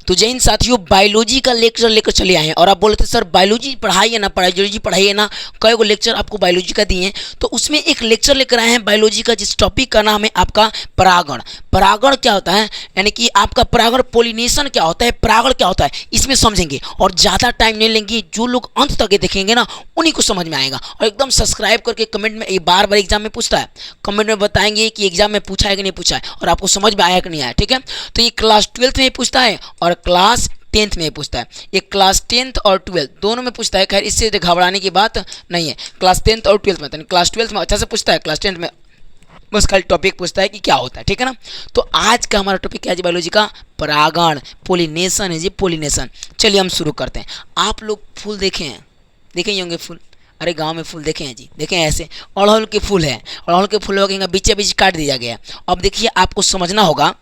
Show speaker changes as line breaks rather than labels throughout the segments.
तो जय हिंद साथियों, बायोलॉजी का लेक्चर लेकर चले आए हैं और आप बोलते हैं सर बायोलॉजी पढ़ाइए ना, बायोलॉजी पढ़ाइए ना, कई गो लेक्चर आपको बायोलॉजी का दिए हैं। तो उसमें एक लेक्चर लेकर आए हैं बायोलॉजी का, जिस टॉपिक का नाम है आपका परागण। परागण क्या होता है, यानी कि आपका परागण, पोलिनेशन क्या होता है, परागण क्या होता है, इसमें समझेंगे और ज़्यादा टाइम नहीं लेंगे। जो लोग अंत तक ये देखेंगे ना उन्हीं को समझ में आएगा। और एकदम सब्सक्राइब करके कमेंट में, बार बार एग्जाम में पूछता है, कमेंट में बताएंगे कि एग्जाम में पूछा है कि नहीं पूछा है और आपको समझ में आया कि नहीं आया। ठीक है, तो ये क्लास 12th में पूछता है और क्लास 10th में पूछता है। ये क्लास 10th और 12th दोनों में पूछता है। खैर इससे घबराने की बात नहीं है, क्लास 10th और 12th में, क्लास 12th में अच्छा से पूछता है, क्लास 10th में बस खाली टॉपिक पूछता है कि क्या होता है। ठीक है ना, तो आज का हमारा टॉपिक क्या है जी, बायोलॉजी का परागण, पोलिनेशन है जी, पोलिनेशन। चलिए हम शुरू करते हैं। आप लोग फूल देखे हैं, देखे ही होंगे फूल, अरे गांव में फूल देखे हैं जी, देखे हैं ऐसे अड़हुल के फूल हैं, अड़हुल के फूल के बीचे बीच काट दिया गया। अब देखिए आपको समझना होगा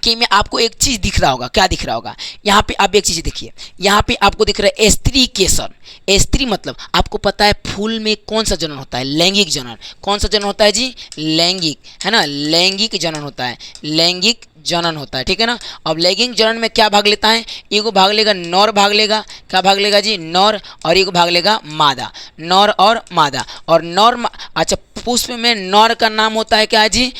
कि मैं आपको एक चीज़ दिख रहा होगा, क्या दिख रहा होगा, यहाँ पे आप एक चीज़ देखिए, यहाँ पे आपको दिख रहा है स्त्री केसर। स्त्री मतलब आपको पता है फूल में कौन सा जनन होता है, लैंगिक जनन। कौन सा जनन होता है जी, लैंगिक, है ना, लैंगिक जनन होता है, लैंगिक जनन होता है। ठीक है ना, अब लैंगिक जनन में क्या भाग लेता है, एगो भाग लेगा नर, भाग लेगा, क्या भाग लेगा जी, नर, और एगो भाग लेगा मादा, नर और मादा। और नर, अच्छा पुष्प में नर का नाम होता है क्या जी,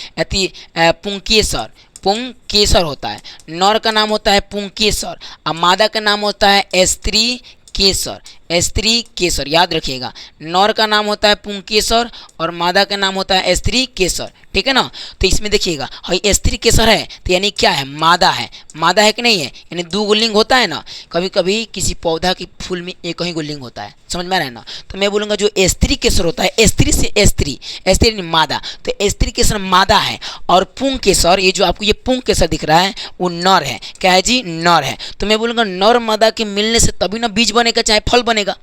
पुंकेसर, पुंकेसर होता है। नर का नाम होता है पुंकेसर और मादा का नाम होता है स्त्री केसर, स्त्री केसर। याद रखिएगा, नर का नाम होता है पुंकेसर और मादा का नाम होता है स्त्री केसर। ठीक है ना, तो इसमें देखिएगा भाई स्त्री केसर है तो यानी क्या है, मादा है, मादा है कि नहीं है, यानी दो गो लिंग होता है ना। कभी कभी किसी पौधा के फूल में एक ही गो लिंग होता है, समझ में आ रहा है ना। तो मैं बोलूँगा जो स्त्री केसर होता है, स्त्री से स्त्री, स्त्री मादा, तो स्त्री केसर मादा है। और पुंकेसर, ये जो आपको ये पुंकेसर दिख रहा है वो नर है, क्या है जी, नर है। तो मैं बोलूँगा नर मादा के मिलने से तभी ना बीज बनेगा, चाहे फल बनेगा।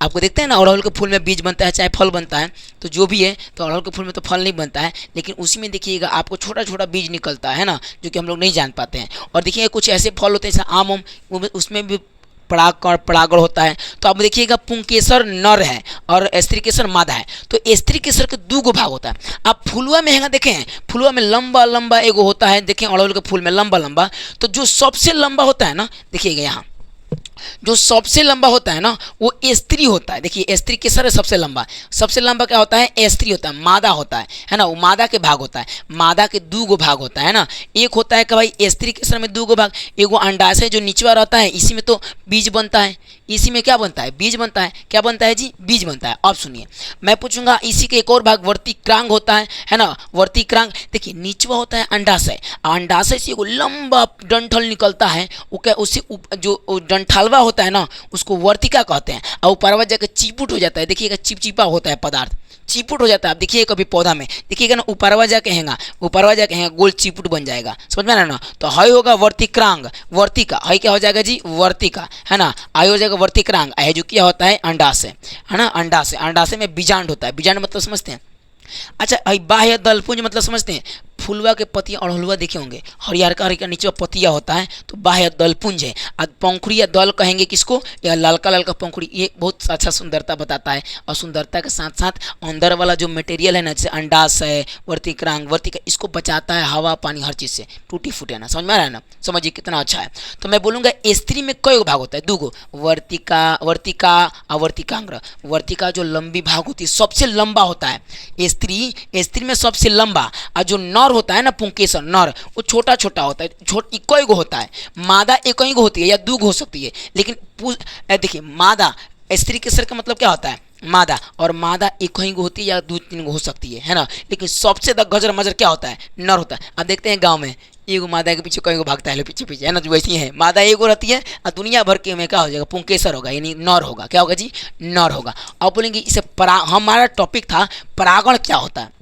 आपको देखते हैं ना अड़हुल के फूल में बीज बनता है चाहे फल बनता है, तो जो भी है, तो अड़हुल के फूल में तो फल नहीं बनता है, लेकिन उसी में देखिएगा आपको छोटा छोटा बीज निकलता है ना, जो कि हम लोग नहीं जान पाते हैं। और देखिए कुछ ऐसे फल होते हैं जैसे आम, उसमें भी परागण होता है। तो आप देखिएगा पुंकेसर नर है और स्त्री केसर मादा है। तो स्त्री केसर के दो गो भाग होता है। आप फुलवा में हैंगा देखे हैं, फुलवा में लंबा लंबा एगो होता है, देखें अड़हुल के फूल में लंबा लंबा। तो जो सबसे लंबा होता है ना, देखिएगा यहाँ जो सबसे लंबा होता है ना वो स्त्री होता है। देखिए स्त्री केसर है सबसे लंबा, सबसे लंबा क्या होता है, स्त्री होता है, मादा होता है ना, वो मादा के भाग होता है। मादा के दो गो भाग होता है ना, एक होता है कि भाई स्त्री केसर में दो गो भाग, एगो अंडाशय जो निचवा रहता है, इसी में तो बीज बनता है, इसी में क्या बनता है, बीज बनता है। क्या बनता है जी, बीज बनता है। अब सुनिए मैं पूछूंगा, इसी के एक और भाग वर्तिक्रांग होता है ना, वर्तिक्रांग। देखिए निचवा होता है अंडाशय, अंडाशय से एगो लंबा डंठल निकलता है, वो क्या, उससे जो डंठलवा होता है ना उसको वर्तिका कहते हैं, और ऊपरवा जाकर चिपुट हो जाता है। देखिएगा चिपचिपा होता है पदार्थ, चिपुट हो जाता है। आप देखिए कभी पौधा में देखिएगा ना, ऊपरवा जाके हैंगा, ऊपरवा जाके हैंगा, गोल चिपुट बन जाएगा, समझ में आ रहा है ना। तो हय होगा वर्तिक्रांग, वर्तिका, हय क्या हो जाएगा जी, वर्तिका, है ना, आय हो जाएगा वर्तिक्रांग। आय जो क्या होता है, अंडाशय, है ना, अंडाशय, अंडाशय में बीजांड होता है। बीजांड मतलब समझते हैं, अच्छा बाह्य दलपुंज मतलब समझते हैं, फुलवा के पत्तियाँ अड़हुलवा देखे होंगे, हरियर का हरियर नीचे पत्तियाँ होता है, तो बाह्य दलपुंज है। और पंखुड़ी या दल कहेंगे किसको, या ललका ललका पंखुड़ी, ये बहुत अच्छा सुंदरता बताता है। और सुंदरता के साथ साथ अंदर वाला जो मटेरियल है ना, जैसे अंडाशय, वर्तिक्रांग, वर्तिका, इसको बचाता है हवा पानी हर चीज़ से, टूटी फूटे ना, समझ में आ रहा है ना, समझिए कितना अच्छा है। तो मैं बोलूँगा स्त्री में कई भाग होता है, दो गो, वर्तिका, वर्तिका और वर्तिकांग्र। वर्तिका जो लंबी भाग होती है, सबसे लंबा होता है स्त्री, स्त्री में सबसे लंबा। और जो नर होता है ना पुंकेसर नर, वो छोटा छोटा होता है, इको गो होता है। मादा एक ही गो होती है या दो गो हो सकती है, लेकिन देखिए मादा, स्त्री केसर का मतलब क्या होता है, मादा, और मादा एक ही गो होती है या दो तीन गो हो सकती है ना, लेकिन सबसे गजर मजर क्या होता है, नर होता है। अब देखते हैं गांव में एगो मादा के पीछे कई गो भागता है पीछे पीछे, है ना, जो वैसी है, मादा एगो रहती है और दुनिया भर के में क्या हो जाएगा, पुंकेसर होगा, यानी नर होगा। क्या होगा जी, नर होगा। अब बोलेंगे इसे हमारा टॉपिक था परागण क्या होता है,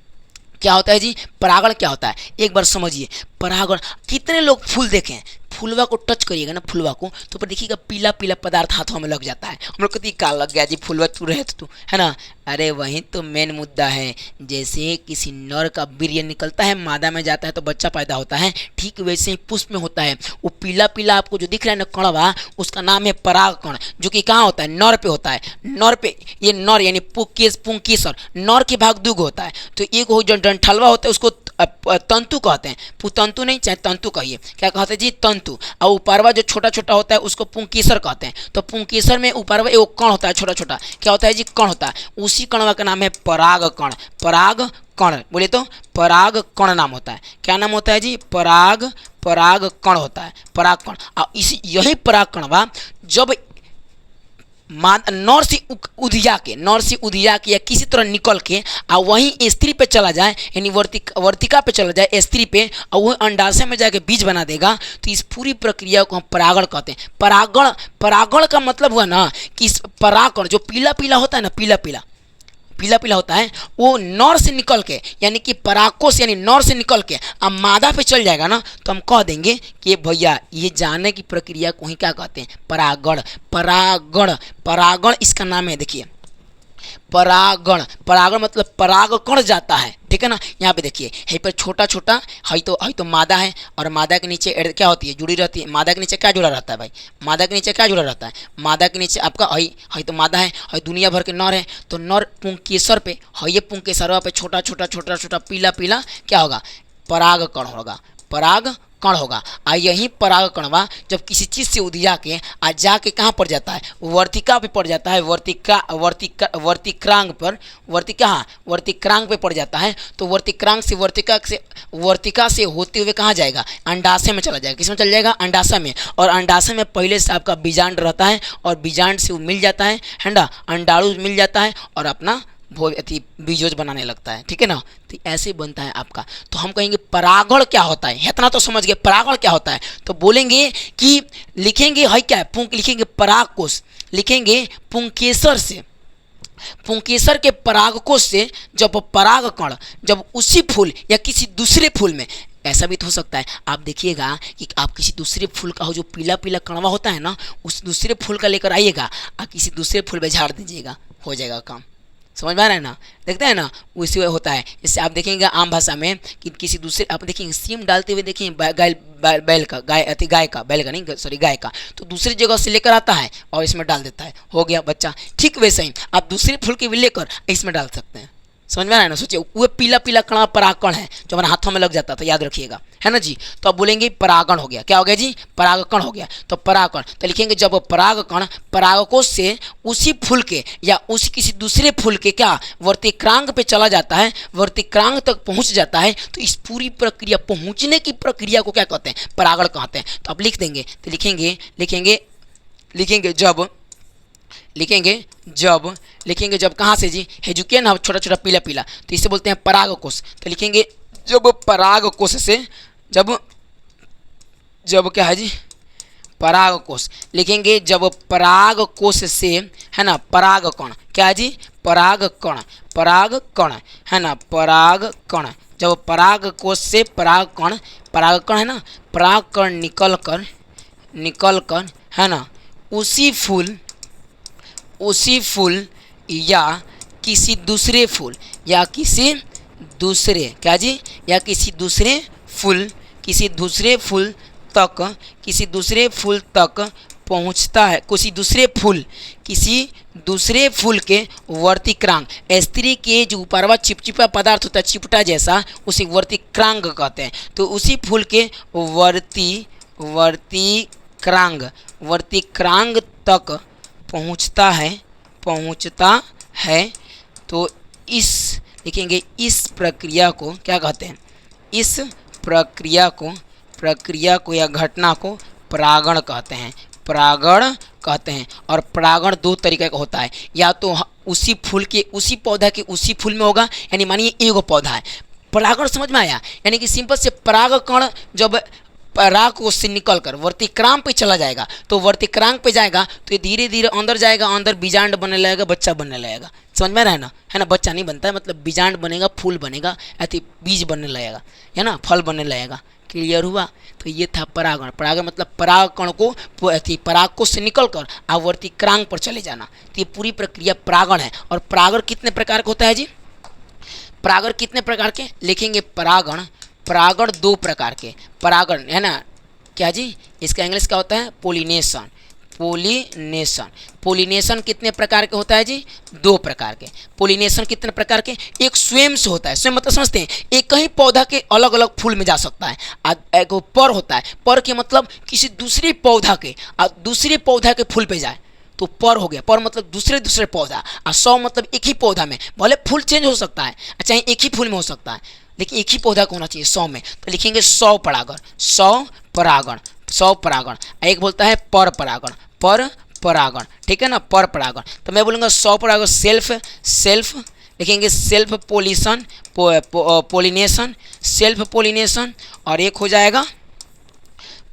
क्या होता है जी, परागण क्या होता है, एक बार समझिए। परागण, कितने लोग फूल देखें, फुलवा को टच करिएगा ना, फुलवा को, तो पर देखिएगा पीला पीला पदार्थ हाथों में लग जाता है। हम लोग कहते हैं काल लग गया जी, फुलवा तू रहे तो, है ना। अरे वही तो मेन मुद्दा है। जैसे किसी नर का वीर्य निकलता है, मादा में जाता है तो बच्चा पैदा होता है, ठीक वैसे ही पुष्प में होता है। वो पीला पीला आपको जो दिख रहा है ना कणवा, उसका नाम है परागकण, जो कि कहाँ होता है, नर पे होता है। नर पे, ये नर यानी पुंकेसर, नर के भाग दुग होता है। तो एक जो डंठलवा होता है उसको तंतु कहते हैं, पुतंतु नहीं चाहे तंतु कहिए, क्या कहते हैं जी, तंतु। तंतु, और ऊपरवा जो छोटा छोटा होता है उसको पुंकेसर कहते हैं। तो पुंकेसर में ऊपरवा एक कण होता है छोटा छोटा, क्या होता है जी, कण होता है। उसी कणवा का नाम है पराग कण। पराग कण बोले तो पराग कण नाम होता है। क्या नाम होता है जी, पराग कण होता है, पराग कण। और इसी यही पराग कणवा जब नर से उधिया के या किसी तरह निकल के और वहीं स्त्री पे चला जाए, यानी वर्तिका पे चला जाए स्त्री पे, और वह अंडाशय में जाके बीज बना देगा, तो इस पूरी प्रक्रिया को हम परागण कहते हैं। परागण का मतलब हुआ ना कि इस परागकण जो पीला पीला होता है ना, पीला पीला होता है, वो नर से निकल के यानी कि परागकोश यानी नर से निकल के अब मादा पे चल जाएगा ना, तो हम कह देंगे कि भैया ये जाने की प्रक्रिया को ही क्या कहते हैं, परागण इसका नाम है। देखिए परागण मतलब परागकण जाता है, ठीक है ना। यहाँ पे देखिए है पर छोटा छोटा है तो मादा है, और मादा के नीचे क्या होती है, जुड़ी रहती है। मादा के नीचे क्या जुड़ा रहता है भाई, मादा के नीचे क्या जुड़ा रहता है, मादा के नीचे आपका है तो मादा है दुनिया भर के नर है, तो नर पुंकेसर पे है, ये पुंकेसरवा पे छोटा छोटा पीला पीला क्या होगा, परागकण होगा, परागकण होगा। आ यही परागकणवा जब किसी चीज़ से उधिया के आ जाके कहाँ पर जाता है, वर्तिका पे पड़ जाता है, वर्तिक्रांग पे पड़ जाता है। तो वर्तिक्रांग से वर्तिका से होते हुए कहाँ जाएगा, अंडाशय में चला जाएगा। किसमें चल जाएगा, अंडाशय में। और अंडाशय में पहले से आपका बीजांड रहता है, और बीजांड से वो मिल जाता है ना, अंडाणु मिल जाता है और अपना बीजोज बनाने लगता है, ठीक है ना। तो ऐसे बनता है आपका। तो हम कहेंगे परागण क्या होता है, इतना तो समझ गए परागण क्या होता है। तो बोलेंगे कि लिखेंगे है क्या है, लिखेंगे परागकोश, लिखेंगे पुंकेसर के परागकोश से जब परागकण जब उसी फूल या किसी दूसरे फूल में, ऐसा भी तो हो सकता है, आप देखिएगा कि आप किसी दूसरे फूल का हो जो पीला पीला कणवा होता है ना, उस दूसरे फूल का लेकर आइएगा और किसी दूसरे फूल में झाड़ दीजिएगा, हो जाएगा काम। समझ में आ रहा है ना, देखते हैं ना, उसी में होता है। इससे आप देखेंगे आम भाषा में कि किसी दूसरे, आप देखेंगे सीम डालते हुए देखेंगे बैल का, तो दूसरी जगह से लेकर आता है और इसमें डाल देता है, हो गया बच्चा। ठीक वैसे ही आप दूसरे फूल के भी लेकर इसमें डाल सकते हैं। समझ में आ रहा है ना, सोचिए वो पीला पीला कणा परागकण है जो हमारे हाथों में लग जाता था, याद रखिएगा, है ना जी। तो अब बोलेंगे परागण हो गया, क्या हो गया जी, परागकण हो गया। तो परागकण तो लिखेंगे जब परागकण परागकोश से उसी फूल के या उसी किसी दूसरे फूल के क्या वर्तिक्रांग पे चला जाता है, वर्तिक्रांग तक पहुंच जाता है, तो इस पूरी प्रक्रिया पहुंचने की प्रक्रिया को क्या कहते हैं, परागण कहते हैं। तो अब लिख देंगे, तो लिखेंगे जब कहाँ से जी, हेजुकिया ना छोटा छोटा पीला पीला, तो इसे बोलते हैं परागकोश। तो लिखेंगे जब परागकोश से जब क्या है जी, परागकोश, लिखेंगे जब परागकोश से, है ना, परागकण, क्या है जी, परागकण है ना, परागकण, जब परागकोश से परागकण है ना, परागकण निकल कर है ना, उसी फूल या किसी दूसरे फूल या किसी दूसरे क्या जी, या किसी दूसरे फूल तक पहुंचता है, किसी दूसरे फूल के वर्तिक्रांग, स्त्री के जो ऊपरवा चिपचिपा पदार्थ होता है चिपटा जैसा, उसे वर्तिक्रांग कहते हैं। तो उसी फूल के वर्तिक्रांग तक पहुंचता है। तो इस लिखेंगे इस प्रक्रिया को क्या कहते हैं, इस प्रक्रिया को या घटना को परागण कहते हैं, और परागण दो तरीके का होता है, या तो उसी फूल के उसी पौधा के उसी फूल में होगा, यानी मानिए एगो पौधा है, परागण समझ में आया, यानी कि सिंपल से परागकण जब परागकोश से निकल कर वर्तिक्रांग पे चला जाएगा, तो वर्तिक्रांग पे जाएगा तो ये धीरे धीरे अंदर जाएगा, अंदर बीजांड बनने लगेगा, बच्चा बनने लगेगा। समझ में आ रहा है ना, बच्चा नहीं बनता है, मतलब बीजांड बनेगा, फूल बनेगा, अति बीज बनने लगेगा, है ना, फल बनने लगेगा। क्लियर हुआ। तो ये था परागण। परागण मतलब परागकण को परागकोश से निकल कर आवर्तिक्रांग पर चले जाना। तो ये पूरी प्रक्रिया परागण है। और परागण कितने प्रकार का होता है जी? परागण कितने प्रकार के लिखेंगे? परागण दो प्रकार के परागण है ना। क्या जी? इसका इंग्लिश क्या होता है? पोलिनेशन। पोलिनेशन। पोलिनेशन कितने प्रकार के होता है जी? 2 प्रकार के। पोलिनेशन कितने प्रकार के? एक स्वयं से होता है, स्वयं मतलब समझते हैं, एक ही पौधा के अलग अलग फूल में जा सकता है। एक पर होता है, पर के मतलब किसी दूसरे पौधा के दूसरे पौधा के फूल पे जाए तो पर हो गया। पर मतलब दूसरे पौधा, और 100 मतलब एक ही पौधा में, भले फूल चेंज हो सकता है, चाहे एक ही फूल में हो सकता है, लेकिन एक ही पौधा को होना चाहिए 100 में। तो लिखेंगे 100 परागण, 100 परागण, 100 परागण। एक बोलता है पर परागण, पर परागण, ठीक है ना, पर परागण। तो मैं बोलूँगा 100 परागण सेल्फ लिखेंगे, self pollination, pollination, self pollination. और एक हो जाएगा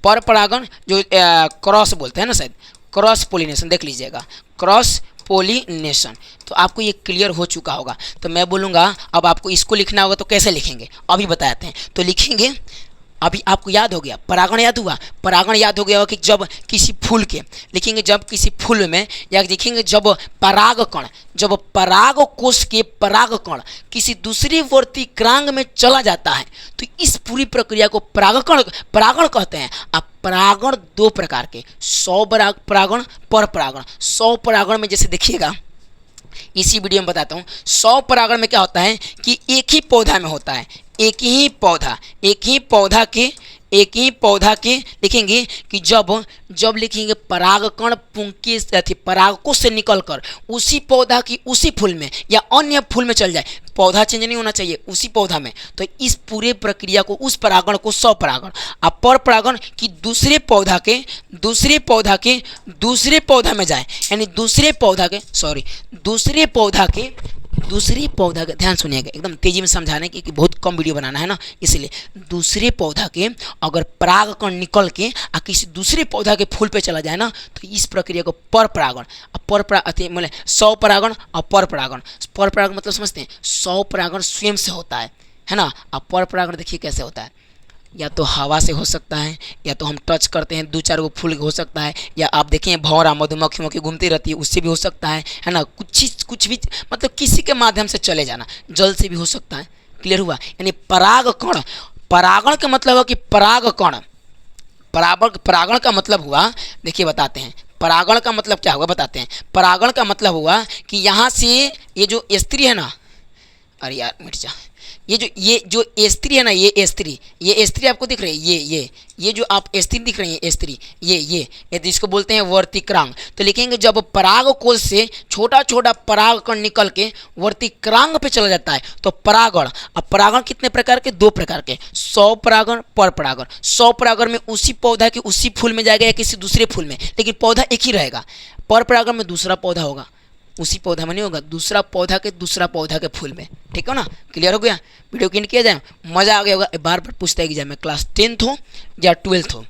पर परागण, जो क्रॉस बोलते हैं ना, शायद क्रॉस पोलिनेशन, देख लीजिएगा, क्रॉस पोलिनेशन। तो आपको ये क्लियर हो चुका होगा। तो मैं बोलूँगा अब आपको इसको लिखना होगा, तो कैसे लिखेंगे अभी बताते हैं। तो लिखेंगे, अभी आपको याद हो गया, परागण याद हुआ, परागण याद हो गया होगा कि जब किसी फूल के, लिखेंगे जब किसी फूल में, या लिखेंगे जब परागकण, जब परागकोश के परागकण किसी दूसरी वर्तिकांग में चला जाता है, तो इस पूरी प्रक्रिया को परागण कहते हैं। अब परागण 2 प्रकार के, 100 परागण, पर परागण। 100 परागण में जैसे देखिएगा, इसी वीडियो में बताता हूँ, 100 परागण में क्या होता है कि एक ही पौधा में होता है, एक ही पौधा के लिखेंगे कि जब लिखेंगे परागकण पुंके से परागकोश से निकलकर उसी पौधा की उसी फूल में या अन्य फूल में चल जाए, पौधा चेंज नहीं होना चाहिए उसी पौधा में। तो इस पूरे प्रक्रिया को, उस परागण को 100 परागण। अब पर परागण कि दूसरे पौधा के दूसरे पौधा में जाए, यानी दूसरे पौधा के ध्यान सुनिएगा, एकदम तेजी में समझाने की, बहुत कम वीडियो बनाना है ना, इसलिए दूसरे पौधा के अगर परागकण निकल के किसी दूसरे पौधा के फूल पे चला जाए ना, तो इस प्रक्रिया को पर परागण, मतलब 100 परागण और पर परागण। पर परागण मतलब समझते हैं, 100 परागण स्वयं से होता है ना। अब पर परागण देखिए कैसे होता है, या तो हवा से हो सकता है, या तो हम टच करते हैं 2-4 गो फूल हो सकता है, या आप देखें भौरा मधुमक्खियों की घूमती रहती है उससे भी हो सकता है ना। कुछ भी मतलब किसी के माध्यम से चले जाना, जल से भी हो सकता है। क्लियर हुआ? यानी परागकण, परागण का मतलब है कि परागकण, परागण का मतलब हुआ, देखिए बताते हैं परागण का मतलब क्या हुआ, बताते हैं। परागण का मतलब हुआ कि यहाँ से ये जो स्त्री है ना, अरे यार मिट जा, ये जो स्त्री है ना, ये स्त्री आपको दिख रही है, ये जो आप स्त्री दिख रही है, स्त्री, ये जिसको बोलते हैं वर्तिकांग। तो लिखेंगे जब परागकोश से छोटा छोटा परागकण निकल के वर्तिकांग पे चला जाता है तो परागण। अब परागण कितने प्रकार के? 2 प्रकार के, 100 परागण, पर परागण। 100 परागण में उसी पौधा के उसी फूल में जाएगा या किसी दूसरे फूल में, लेकिन पौधा एक ही रहेगा। पर परागण में दूसरा पौधा होगा, उसी पौधा में नहीं होगा, दूसरा पौधा के फूल में। ठीक है ना? क्लियर हो गया? वीडियो को एंड किया जाए, मज़ा आ गया होगा। बार बार पूछता है एग्जाम में, क्लास 10th हो या 12th हो,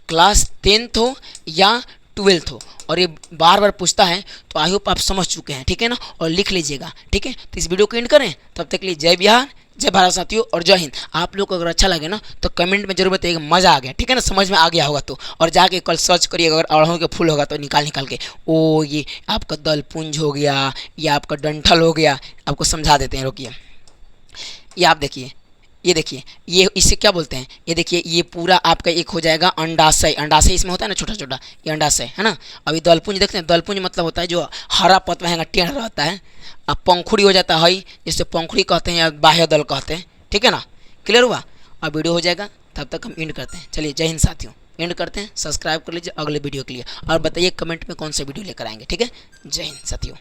क्लास 10th हो या 12th हो, और ये बार बार पूछता है। तो आई होप आप समझ चुके हैं, ठीक है ना, और लिख लीजिएगा, ठीक है। तो इस वीडियो को एंड करें, तब तक के लिए जय बिहार, जय भारत साथियों, और जय हिंद। आप लोग को अगर अच्छा लगे ना तो कमेंट में जरूर बताइएगा मज़ा आ गया, ठीक है ना, समझ में आ गया होगा तो। और जाके कल सर्च करिएगा, अगर अड़हुल के फूल होगा तो निकाल के, ओ ये आपका दलपुंज हो गया, या आपका डंठल हो गया, आपको समझा देते हैं, रोकिए। ये आप देखिए, ये देखिए, ये इसे क्या बोलते हैं, ये देखिए, ये पूरा आपका एक हो जाएगा अंडाशय। अंडाशय इसमें होता है ना छोटा छोटा, ये अंडाशय है ना। अभी दलपुंज देखते हैं, दलपुंज मतलब होता है जो हरा पत्ता है, टेढ़ रहता है। अब पंखुड़ी हो जाता है, जिससे पंखुड़ी कहते हैं या बाह्य दल कहते हैं, ठीक है ना। क्लियर हुआ? अब वीडियो हो जाएगा, तब तक हम एंड करते हैं। चलिए जय हिंद साथियों, एंड करते हैं। सब्सक्राइब कर लीजिए अगले वीडियो के लिए, और बताइए कमेंट में कौन सा वीडियो लेकर आएंगे, ठीक है। जय हिंद साथियों।